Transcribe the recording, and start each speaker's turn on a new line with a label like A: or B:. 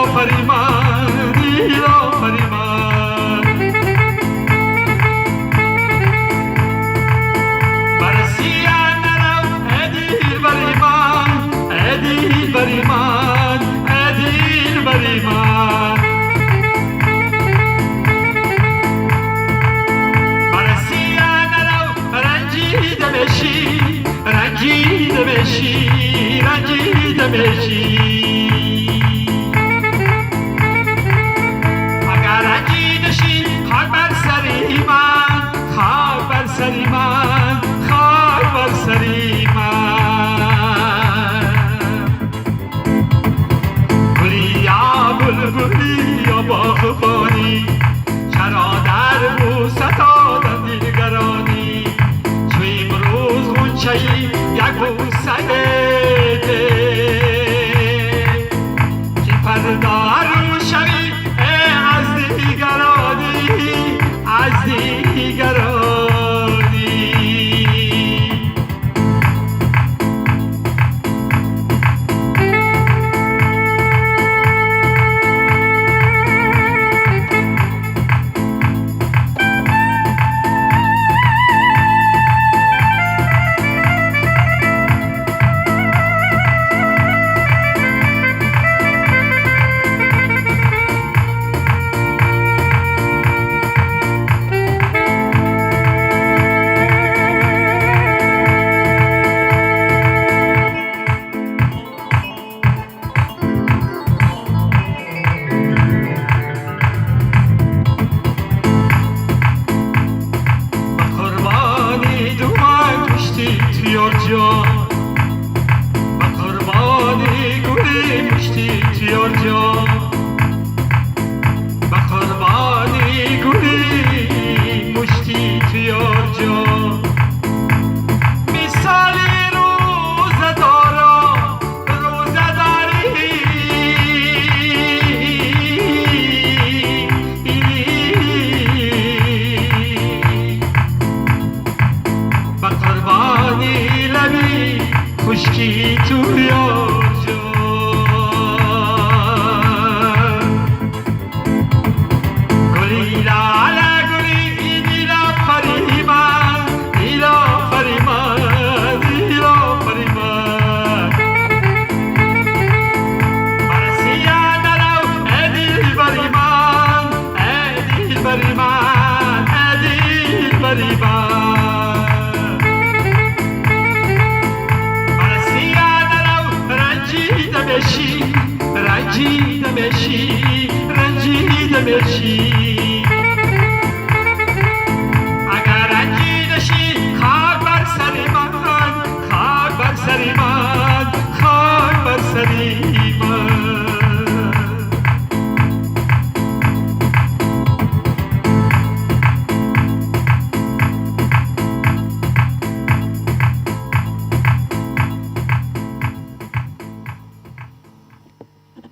A: آفریمان دیر آفریمان برسیان نرو ادیر بریمان ادیر بریمان ادیر بریمان برسیان نرو رنجیده بشی رنجیده بشی رنجیده بشی اگر رنجیده شی خاک بر سری من خاک بر سری من خاک بر سری من گلی یا بلبلی یا باغبانی چرا در بوستا دیگرانی چوی امروز غنچه‌ای یک بوسه بده که فردا رو شوی از دیگرانی از دیگرانی با قربانی گلی مشتی تیار جان با قربانی گلی مشتی تیار جان مثالی روزه دارا روزه داری با قربانی خشکی تو یار جان گلی لاله گلی دیلا فریمان دیلا فریمان دیلا فریمان برسیان نرو ادیل بریمان ادیل بریمان ادیل بریمان رنجیده بشی رنجیده بشی